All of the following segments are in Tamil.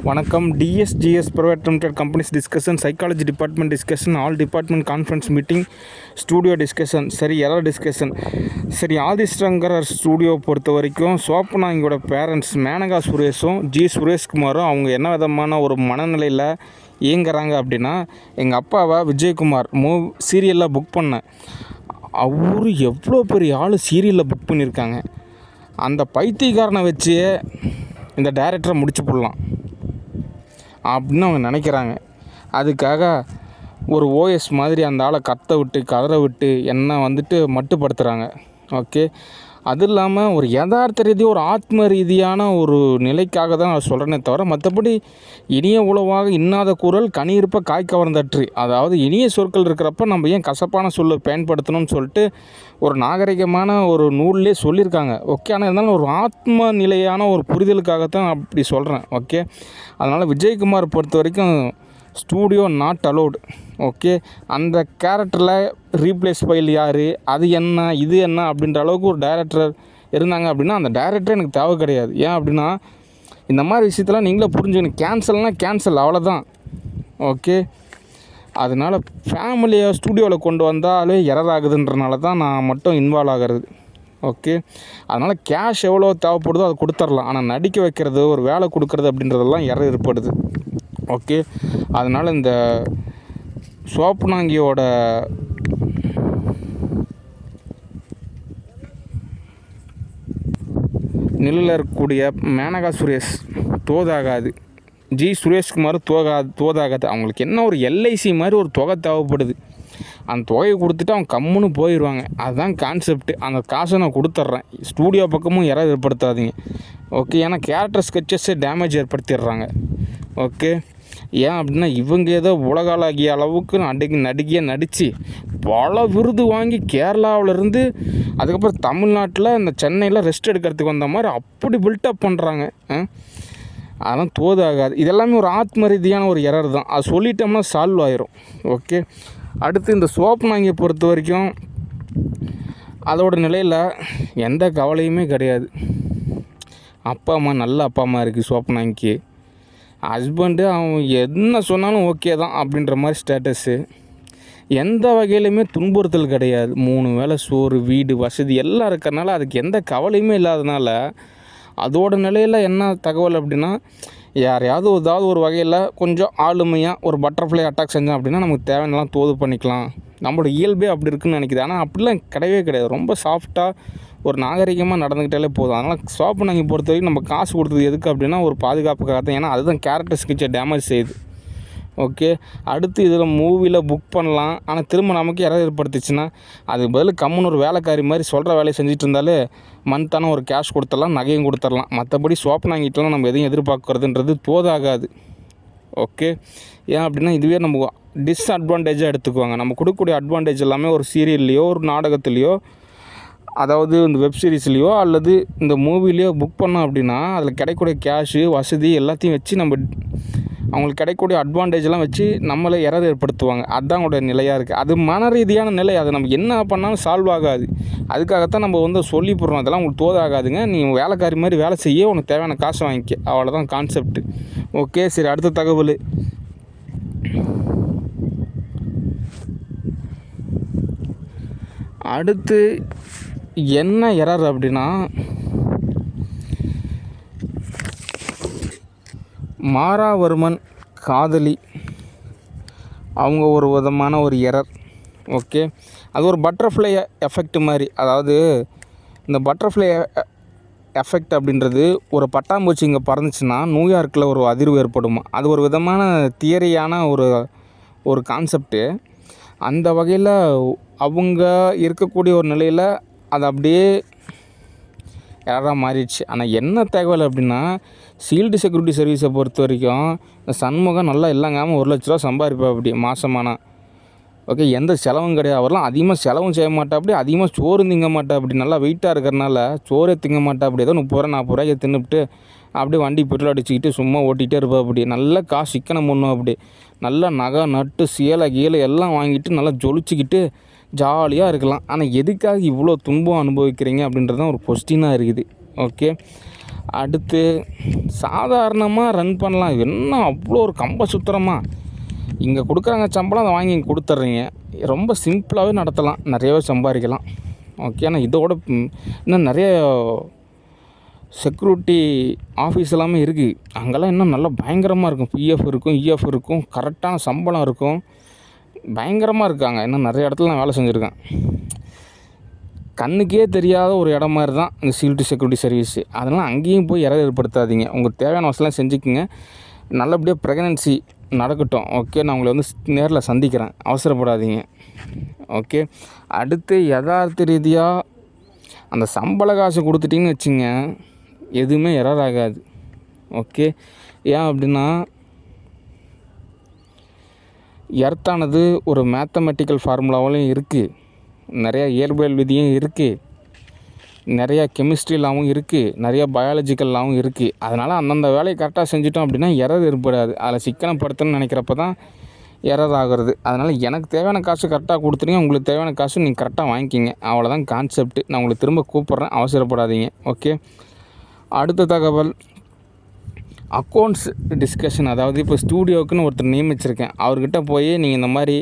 வணக்கம். DSGS private limited companies discussion, psychology department discussion, all department conference meeting, studio discussion. சரி, எல்லாம் டிஸ்கஷன். சரி, ஆதிஸ்டங்கர் ஸ்டூடியோ பொறுத்த வரைக்கும் சோப்பனாங்கியோட பேரண்ட்ஸ் மேனகா சுரேஷும் சுரேஷ்குமாரும் அவங்க என்ன விதமான ஒரு மனநிலையில் இயங்குறாங்க அப்படின்னா, எங்கள் அப்பாவை விஜயகுமார் சீரியலில் புக் பண்ணேன். அவரு எவ்வளோ பெரிய ஆள் சீரியலில் புக் பண்ணியிருக்காங்க. அந்த பைத்தியக்காரனை வச்சு இந்த டைரக்டரை முடிச்சு போடலாம் அப்படின்னு அவங்க நினைக்கிறாங்க. அதுக்காக ஒரு ஓஎஸ் மாதிரி அந்த ஆளை கத்த விட்டு கதற விட்டு என்ன மட்டுப்படுத்துகிறாங்க. ஓகே, அது இல்லாமல் ஒரு யதார்த்த ரீதியாக ஒரு ஆத்ம ரீதியான ஒரு நிலைக்காக தான் நான் சொல்கிறேனே தவிர, மற்றபடி இனிய உளவாக இன்னாத குரல் கனியிருப்ப காய் கவர்ந்தற்று. அதாவது இனிய சொற்கள் இருக்கிறப்ப நம்ம ஏன் கசப்பான சொல்லை பயன்படுத்தணும்னு சொல்லிட்டு ஒரு நாகரிகமான ஒரு நூல்லே சொல்லியிருக்காங்க. ஓகே, ஆனால் இருந்தாலும் ஒரு ஆத்ம நிலையான ஒரு புரிதலுக்காகத்தான் நான் அப்படி சொல்கிறேன். ஓகே, அதனால் விஜயகுமார் பொறுத்த வரைக்கும் ஸ்டூடியோ நாட் அலோடு. ஓகே, அந்த கேரக்டரில் ரீப்ளேஸ் ஃபைல் யார், அது என்ன, இது என்ன அப்படின்ற அளவுக்கு ஒரு டைரக்டர் இருந்தாங்க அப்படின்னா அந்த டைரக்டர் எனக்கு தேவை கிடையாது. ஏன் அப்படின்னா இந்த மாதிரி விஷயத்தெல்லாம் நீங்களே புரிஞ்சுக்கணும். கேன்சல்னால் கேன்சல், அவ்வளோதான். ஓகே, அதனால் ஃபேமிலியை ஸ்டூடியோவில் கொண்டு வந்தாலே எரர் ஆகுதுன்றனால தான் நான் மட்டும் இன்வால்வ் ஆகிறது. ஓகே, அதனால் கேஷ் எவ்வளோ தேவைப்படுதோ அதை கொடுத்துர்லாம். ஆனால் நடிக்க வைக்கிறது, ஒரு வேலை கொடுக்குறது அப்படின்றதெல்லாம் எரர் ஏற்படுது. ஓகே, அதனால் இந்த சோப்பனாங்கியோட நிலையில் இருக்கக்கூடிய மேனகா சுரேஷ் தோதாகாது, சுரேஷ்குமார் தோதாகாது. அவங்களுக்கு என்ன ஒரு எல்ஐசி மாதிரி ஒரு தொகை தேவைப்படுது. அந்த தொகையை கொடுத்துட்டு அவங்க கம்முன்னு போயிடுவாங்க. அதுதான் கான்செப்ட்டு. அந்த காசை நான் கொடுத்துட்றேன். ஸ்டூடியோ பக்கமும் யாராவது ஏற்படுத்தாதீங்க. ஓகே, ஏன்னா கேரக்டர் ஸ்கெட்சஸே டேமேஜ் ஏற்படுத்திடுறாங்க. ஓகே, ஏன் அப்படின்னா இவங்க ஏதோ உலகாலாகிய அளவுக்கு நடிகையாக நடித்து பல விருது வாங்கி கேரளாவிலேருந்து அதுக்கப்புறம் தமிழ்நாட்டில் இந்த சென்னையில் ரெஸ்ட் எடுக்கிறதுக்கு வந்த மாதிரி அப்படி பில்டப் பண்ணுறாங்க. அதெல்லாம் தோதாகாது. இதெல்லாமே ஒரு ஆத்ம ரீதியான ஒரு எரர் தான். அது சொல்லிட்டோம்னா சால்வ் ஆயிரும். ஓகே, அடுத்து இந்த சோப்பனாங்கியை பொறுத்த வரைக்கும் அதோட நிலையில் எந்த கவலையுமே கிடையாது. அப்பா அம்மா நல்ல அப்பா அம்மா இருக்குது சோப்பனாங்கிக்கு. ஹஸ்பண்டு அவன் என்ன சொன்னாலும் ஓகே தான் அப்படின்ற மாதிரி ஸ்டேட்டஸு. எந்த வகையிலுமே துன்புறுத்தல் கிடையாது. 3 வேளை சோறு, வீடு, வசதி எல்லாம் இருக்கிறனால அதுக்கு எந்த கவலையுமே இல்லாதனால அதோட நிலையில் என்ன தகவல் அப்படின்னா, யாரையாவது ஏதாவது ஒரு வகையில் கொஞ்சம் ஆளுமையாக ஒரு பட்டர்ஃப்ளை அட்டாக் செஞ்சோம் அப்படின்னா நமக்கு தேவையானலாம் தோது பண்ணிக்கலாம். நம்மளோட இயல்பே அப்படி இருக்குதுன்னு நினைக்கிது. ஆனால் அப்படிலாம் கிடையவே கிடையாது. ரொம்ப சாஃப்டாக ஒரு நாகரிகமாக நடந்துக்கிட்டாலே போதும். அதனால் சோப்பனாங்கி பொறுத்த வரைக்கும் நம்ம காசு கொடுத்தது எதுக்கு அப்படின்னா ஒரு பாதுகாப்புக்காக தான். ஏன்னா அதுதான் கேரக்டர் ஸ்கெட்சை டேமேஜ் செய்யுது. ஓகே, அடுத்து இதில் மூவியில் புக் பண்ணலாம். ஆனால் திரும்ப நமக்கு யாராவது ஏற்படுத்திச்சுன்னா அது பதில் கம்முன்னு ஒரு வேலைக்காரி மாதிரி சொல்கிற வேலையை செஞ்சுட்டு இருந்தாலே மந்த்தான ஒரு கேஷ் கொடுத்துடலாம், நகையும் கொடுத்துடலாம். மற்றபடி சோப்பனாங்கிட்டலாம் நம்ம எதையும் எதிர்பார்க்குறதுன்றது போதாகாது. ஓகே, ஏன் அப்படின்னா இதுவே நம்ம டிஸ்அட்வான்டேஜாக எடுத்துக்குவாங்க. நம்ம கொடுக்கக்கூடிய அட்வான்டேஜ் எல்லாமே ஒரு சீரியல்லையோ ஒரு நாடகத்துலேயோ, அதாவது இந்த வெப் சீரிஸ்லேயோ அல்லது இந்த மூவிலேயோ புக் பண்ணோம் அப்படின்னா அதில் கிடைக்கக்கூடிய கேஷு, வசதி எல்லாத்தையும் வச்சு நம்ம அவங்களுக்கு கிடைக்கக்கூடிய அட்வான்டேஜெலாம் வச்சு நம்மளை எரர் ஏற்படுத்துவாங்க. அதுதான் அவங்களோட நிலையாக இருக்குது. அது மன ரீதியான நிலை. அதை நம்ம என்ன பண்ணாலும் சால்வ் ஆகாது. அதுக்காகத்தான் நம்ம சொல்லி போடுறோம், அதெல்லாம் உங்களுக்கு தோதாகாதுங்க, நீ வேலைக்காரி மாதிரி வேலை செய்ய, உனக்கு தேவையான காசை வாங்கிக்க, அவ்வளோதான் கான்செப்ட்டு. ஓகே, சரி, அடுத்த தகவல். அடுத்து என்ன எரர் அப்படின்னா, மாராவர்மன் காதலி அவங்க ஒரு விதமான ஒரு எரர். ஓகே, அது ஒரு பட்டர்ஃப்ளை எஃபெக்ட் மாதிரி. அதாவது இந்த பட்டர்ஃப்ளை எஃபெக்ட் அப்படின்றது ஒரு பட்டாம்பூச்சி இங்கே பறந்துச்சுன்னா நியூயார்க்கில் ஒரு அதிர்வு ஏற்படுமா. அது ஒரு விதமான தியரியான ஒரு கான்செப்ட்டு. அந்த வகையில் அவங்க இருக்கக்கூடிய ஒரு நிலையில் அது அப்படியே எரராக மாறிடுச்சு. ஆனால் என்ன தகவல் அப்படின்னா, ஷீல்டு செக்யூரிட்டி சர்வீஸை பொறுத்த வரைக்கும் இந்த சண்முகம் நல்லா இல்லைங்காமல் 1 லட்ச ரூபா சம்பாதிப்பா அப்படி மாதமானா. ஓகே, எந்த செலவும் கிடையாது. அவரெலாம் அதிகமாக செலவும் செய்ய மாட்டா, அப்படி அதிகமாக சோறு திங்க மாட்டா. அப்படி நல்லா வெயிட்டாக இருக்கிறனால சோறே திங்க மாட்டா. அப்படி ஏதோ 30 ரூபா 40 ரூபாய்க்கு தின்னுபிட்டு அப்படியே வண்டி பெட்ரோல் அடிச்சுக்கிட்டு சும்மா ஓட்டிகிட்டே இருப்பா. அப்படி நல்லா காசு சிக்கனம் பண்ணும். அப்படி நல்லா நகை நட்டு சேலை கீழே எல்லாம் வாங்கிட்டு நல்லா ஜொலிச்சிக்கிட்டு ஜாலியாக இருக்கலாம். ஆனால் எதுக்காக இவ்வளோ துன்பம் அனுபவிக்கிறீங்க அப்படின்றது தான் ஒரு கொஸ்டினாக இருக்குது. ஓகே, அடுத்து சாதாரணமாக ரன் பண்ணலாம். என்ன அவ்வளோ ஒரு கம்ப சுத்திரமாக இங்கே கொடுக்குறாங்க சம்பளம், அதை வாங்கி இங்கே கொடுத்துட்றீங்க. ரொம்ப சிம்பிளாகவே நடத்தலாம், நிறையவே சம்பாதிக்கலாம். ஓகே. ஆனால் இதோட இன்னும் நிறைய செக்யூரிட்டி ஆஃபீஸ் எல்லாமே இருக்குது. அங்கெல்லாம் இன்னும் நல்லா பயங்கரமாக இருக்கும். பிஎஃப் இருக்கும், இஎஃப் இருக்கும், கரெக்டான சம்பளம் இருக்கும், பயங்கரமாக இருக்காங்க. இன்னும் நிறைய இடத்துல நான் வேலை செஞ்சுருக்கேன். கண்ணுக்கே தெரியாத ஒரு இடம் மாதிரி தான் இந்த செக்யூரிட்டி சர்வீஸு. அதனால் அங்கேயும் போய் ஏற்படுத்தாதீங்க. உங்களுக்கு தேவையான வசதிலாம் செஞ்சுக்குங்க. நல்லபடியாக ப்ரெக்னன்சி நடக்கட்டும். ஓகே. நான் உங்களை வந்து நேரில் சந்திக்கிறேன், அவசரப்படாதீங்க. ஓகே. அடுத்து யதார்த்த ரீதியாக அந்த சம்பள காசு கொடுத்துட்டிங்கன்னு வச்சுங்க, எதுவுமே எரர் ஆகாது. ஓகே. ஏன் அப்படின்னா, எர்த்தானது ஒரு மேத்தமெட்டிக்கல் ஃபார்முலாவிலையும் இருக்குது, நிறையா இயற்பியல் விதியும் இருக்குது, நிறையா கெமிஸ்ட்ரிலாகவும் இருக்குது, நிறையா பயாலஜிக்கல்லாகவும் இருக்குது. அதனால் அந்தந்த வேலையை கரெக்டாக செஞ்சிட்டோம் அப்படின்னா எரர் ஏற்படாது. அதில் சிக்கனப்படுத்தணும்னு நினைக்கிறப்ப தான் எரர் ஆகிறது. அதனால் எனக்கு தேவையான காசு கரெக்டாக கொடுத்துருங்க, உங்களுக்கு தேவையான காசு நீங்கள் கரெக்டாக வாங்கிக்கிங்க. அவ்வளோதான் கான்செப்ட்டு. நான் உங்களுக்கு திரும்ப கூப்பிட்றேன், அவசரப்படாதீங்க. ஓகே. அடுத்த தகவல், அக்கௌண்ட்ஸ் டிஸ்கஷன். அதாவது இப்போ ஸ்டூடியோக்குன்னு ஒருத்தர் நியமிச்சிருக்கேன். அவர்கிட்ட போய் நீங்கள் இந்த மாதிரி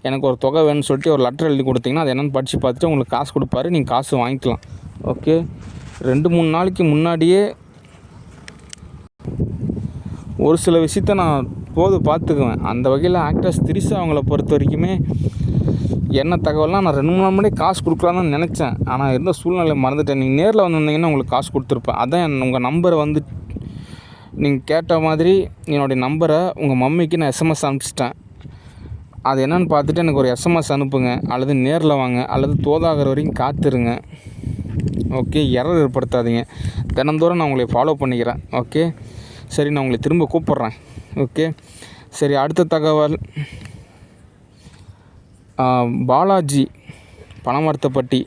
எனக்கு ஒரு தொகை வேணும்னு சொல்லிட்டு ஒரு லெட்டர் எழுதி கொடுத்தீங்கன்னா அது என்னென்னு படித்து பார்த்துட்டு உங்களுக்கு காசு கொடுப்பாரு, நீங்கள் காசு வாங்கிக்கலாம். ஓகே. 2-3 நாளைக்கு முன்னாடியே ஒரு சில விஷயத்த நான் பார்த்துக்குவேன். அந்த வகையில் ஆக்ட்ரஸ் திரிஷா அவங்கள பொறுத்த வரைக்குமே என்ன தகவல்னால், நான் 2-3 நாள் முன்னாடி காசு கொடுக்கலான்னு நினச்சேன். ஆனால் இருந்த சூழ்நிலை மறந்துட்டேன். நீங்கள் நேரில் வந்திருந்தீங்கன்னா உங்களுக்கு காசு கொடுத்துருப்பேன். அதான் உங்கள் நம்பரை வந்து நீங்கள் கேட்ட மாதிரி என்னுடைய நம்பரை உங்கள் மம்மிக்கு நான் எஸ்எம்எஸ் அனுப்பிச்சிட்டேன். அது என்னென்னு பார்த்துட்டு எனக்கு ஒரு எஸ்எம்எஸ் அனுப்புங்க, அல்லது நேரில் வாங்க, அல்லது தோதாகிற வரைக்கும் காத்துருங்க. ஓகே. எரர் ஏற்படுத்தாதீங்க. தினந்தோறும் நான் உங்களை ஃபாலோ பண்ணிக்கிறேன். ஓகே. சரி, நான் உங்களை திரும்ப கூப்பிட்றேன். ஓகே. சரி, அடுத்த தகவல், பாலாஜி பணமர்த்தப்பட்டி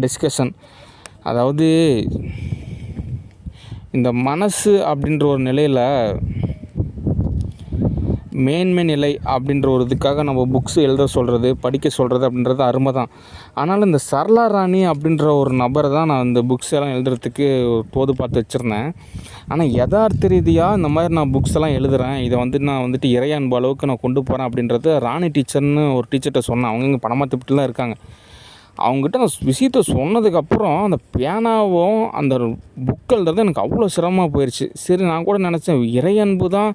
டிஸ்கஷன். அதாவது இந்த மனசு அப்படின்ற ஒரு நிலையில் மேன்மை நிலை அப்படின்ற ஒரு இதுக்காக நம்ம புக்ஸ் எழுத சொல்கிறது, படிக்க சொல்கிறது அப்படின்றது அருமை தான். ஆனாலும் இந்த சரளா ராணி அப்படின்ற ஒரு நபரை தான் நான் இந்த புக்ஸ் எல்லாம் எழுதுறதுக்கு பார்த்து வச்சுருந்தேன். ஆனால் யதார்த்த ரீதியாக இந்த மாதிரி நான் புக்ஸ் எல்லாம் எழுதுகிறேன், இதை வந்து நான் வந்துட்டு இறையன்பு அளவுக்கு நான் கொண்டு போகிறேன் அப்படின்றது ராணி டீச்சர்னு ஒரு டீச்சர்கிட்ட சொன்னேன். அவங்க இங்கே பணமாத்திட்டுலாம் இருக்காங்க. அவங்ககிட்ட நான் விஷயத்த சொன்னதுக்கப்புறம் அந்த பேனாவும் அந்த புக் எழுதுறது எனக்கு அவ்வளோ சிரமமாக போயிடுச்சு. சரி, நான் கூட நினச்சேன் இறையன்பு தான்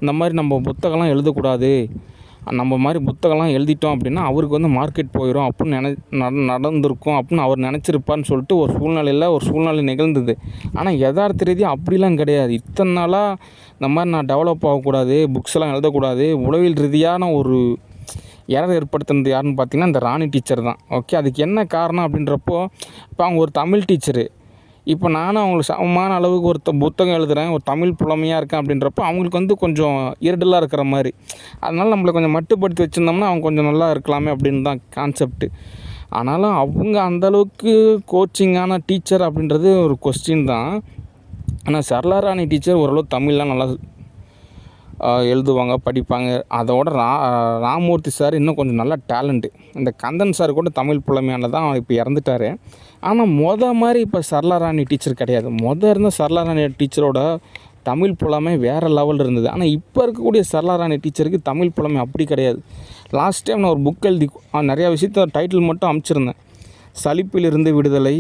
இந்த மாதிரி நம்ம புத்தகம்லாம் எழுதக்கூடாது, நம்ம மாதிரி புத்தகம்லாம் எழுதிட்டோம் அப்படின்னா அவருக்கு வந்து மார்க்கெட் போயிடும் அப்படின்னு நடந்திருக்கும் அப்படின்னு அவர் நினச்சிருப்பான்னு சொல்லிட்டு ஒரு சூழ்நிலை நிகழ்ந்தது. ஆனால் யதார்த்த ரீதியாக அப்படிலாம் கிடையாது. இத்தனை நாளாக இந்த மாதிரி நான் டெவலப் ஆகக்கூடாது, புக்ஸ் எல்லாம் எழுதக்கூடாது, உளவியல் ரீதியான ஒரு எரர் ஏற்படுத்துனது யாருன்னு பார்த்தீங்கன்னா இந்த ராணி டீச்சர் தான். ஓகே. அதுக்கு என்ன காரணம் அப்படின்றப்போ, இப்போ அவங்க ஒரு தமிழ் டீச்சரு, இப்போ நானும் அவங்களுக்கு சமமான அளவுக்கு ஒரு புத்தகம் எழுதுகிறேன், ஒரு தமிழ் புலமையாக இருக்கேன் அப்படின்றப்போ அவங்களுக்கு வந்து கொஞ்சம் இருடலாக இருக்கிற மாதிரி. அதனால் நம்மளை கொஞ்சம் மட்டுப்படுத்தி வச்சுருந்தோம்னா அவங்க கொஞ்சம் நல்லா இருக்கலாமே அப்படின்னு தான் கான்செப்ட்டு. ஆனாலும் அவங்க அந்தளவுக்கு கோச்சிங்கான டீச்சர் அப்படின்றது ஒரு கொஸ்டின் தான். ஆனால் சரளா ராணி டீச்சர் ஓரளவு தமிழ்லாம் நல்லா எழுதுவாங்க, படிப்பாங்க. அதோட ராமூர்த்தி சார் இன்னும் கொஞ்சம் நல்லா டேலண்ட்டு. இந்த கந்தன் சார் கூட தமிழ் புலமையான தான், இப்போ இறந்துட்டார். ஆனால் மாதிரி இப்போ சரளா ராணி டீச்சர் கிடையாது. இருந்த சரளா ராணி டீச்சரோட தமிழ் புலமை வேறு லெவலில் இருந்தது. ஆனால் இப்போ இருக்கக்கூடிய சரளா ராணி டீச்சருக்கு தமிழ் புலமை அப்படி கிடையாது. லாஸ்ட் டைம் நான் ஒரு புக் எழுதி நிறையா விஷயத்த டைட்டில் மட்டும் அனுப்பிச்சிருந்தேன். சலிப்பிலிருந்து விடுதலை,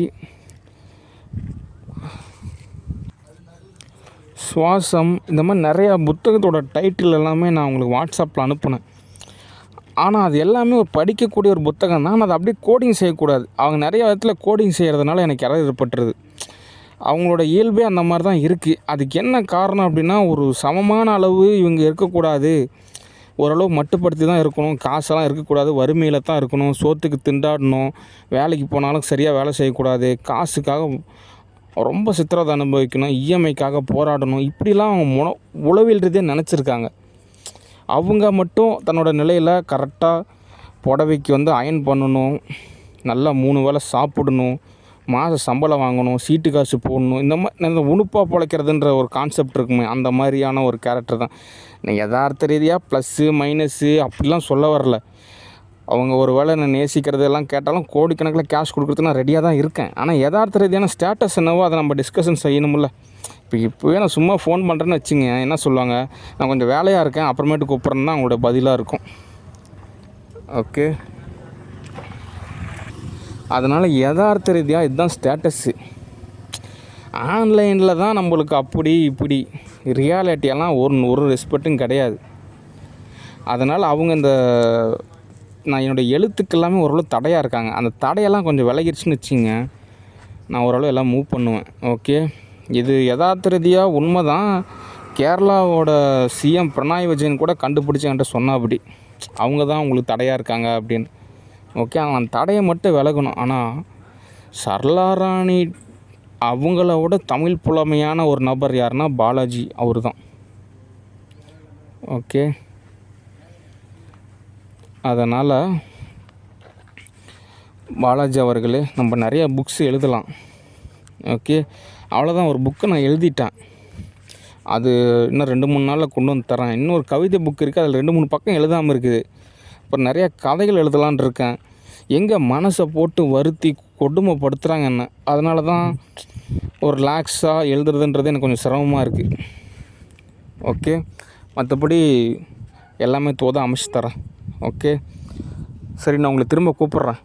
சுவாசம், இந்த மாதிரி நிறையா புத்தகத்தோட டைட்டில் எல்லாமே நான் உங்களுக்கு வாட்ஸ்அப்பில் அனுப்புனேன். ஆனால் அது எல்லாமே ஒரு படிக்கக்கூடிய ஒரு புத்தகம் தான். அதை அப்படியே கோடிங் செய்யக்கூடாது. அவங்க நிறைய விதத்துல கோடிங் செய்கிறதுனால எனக்கு எரர் ஏற்பட்டுருது. அவங்களோட இயல்பே அந்த மாதிரி தான் இருக்குது. அதுக்கு என்ன காரணம் அப்படின்னா, ஒரு சமமான அளவு இவங்க இருக்கக்கூடாது, ஓரளவு மட்டுப்படுத்தி தான் இருக்கணும், காசெல்லாம் இருக்கக்கூடாது, வறுமையில் தான் இருக்கணும், சோத்துக்கு திண்டாடணும், வேலைக்கு போனாலும் சரியாக வேலை செய்யக்கூடாது, காசுக்காக ரொம்ப சித்திரவதை அனுபவிக்கணும், இஎம்ஐக்காக போராடணும், இப்படிலாம் அவங்க உளவியல் ரீதியாக நினச்சிருக்காங்க. அவங்க மட்டும் தன்னோட நிலையில் கரெக்டாக புடவைக்கு வந்து அயர்ன் பண்ணணும், நல்லா 3 வேளை சாப்பிடணும், மாத சம்பளம் வாங்கணும், சீட்டு காசு போடணும், இந்த மாதிரி உணுப்பாக பிழைக்கிறதுன்ற ஒரு கான்செப்ட் இருக்குமே, அந்த மாதிரியான ஒரு கேரக்டர் தான். யதார்த்த ரீதியாக ப்ளஸ்ஸு மைனஸு அப்படிலாம் சொல்ல வரல. அவங்க ஒரு வேளை நான் நேசிக்கிறதெல்லாம் கேட்டாலும் கோடிக்கணக்கில் கேஷ் கொடுக்குறதுக்கு நான் ரெடியாக தான் இருக்கேன். ஆனால் யதார்த்த ரீதியான ஸ்டேட்டஸ் என்னவோ அதை நம்ம டிஸ்கஷன் செய்யணுமில்ல. இப்போவே நான் சும்மா ஃபோன் பண்ணுறேன்னு வச்சுங்க, என்ன சொல்லுவாங்க, நான் கொஞ்சம் வேலையாக இருக்கேன் அப்புறமேட்டு கூப்பிட்றேன்னு தான் அவங்களோட பதிலாக இருக்கும். ஓகே, அதனால் யதார்த்த ரீதியாக இதுதான் ஸ்டேட்டஸ்ஸு. ஆன்லைனில் தான் நம்மளுக்கு அப்படி இப்படி, ரியாலிட்டியெல்லாம் ஒரு ரெஸ்பெக்ட்டும் கிடையாது. அதனால் அவங்க இந்த நான் என்னுடைய எழுத்துக்கு எல்லாமே ஓரளவு தடையாக இருக்காங்க. அந்த தடையெல்லாம் கொஞ்சம் விலகிடுச்சுன்னு வச்சுங்க, நான் ஓரளவு எல்லாம் மூவ் பண்ணுவேன். ஓகே, இது யதார்த்த ரீதியாக உண்மை தான். கேரளாவோட சிஎம் பினராயி விஜயன் கூட கண்டுபிடிச்சி என்கிட்ட சொன்னாப்படி, அவங்க தான் உங்களுக்கு தடையாக இருக்காங்க அப்படின்னு. ஓகே, அந்த தடையை மட்டும் விலகணும். ஆனால் சரளா ராணி அவங்களோட தமிழ் புலமையான ஒரு நபர் யாருன்னா பாலாஜி, அவர் தான். ஓகே, அதனால் பாலாஜி அவர்களே, நம்ம நிறைய புக்ஸ் எழுதலாம். ஓகே, அவ்வளோதான். ஒரு புக்கை நான் எழுதிட்டேன், அது இன்னும் 2-3 நாளில் கொண்டு வந்து தரேன். இன்னொரு கவிதை புக் இருக்குது, அதில் 2-3 பக்கம் எழுதாமல் இருக்குது. அப்புறம் நிறையா கதைகள் எழுதலான் இருக்கேன். எங்கே மனசை போட்டு வருத்தி கொடுமைப்படுத்துகிறாங்க என்ன, அதனால தான் ஒரு ரிலாக்ஸாக எழுதுறதுன்றது எனக்கு கொஞ்சம் சிரமமாக இருக்குது. ஓகே, மற்றபடி எல்லாமே அமைச்சு தரேன். ஓகே, சரி, நான் உங்களை திரும்ப கூப்பிட்றேன்.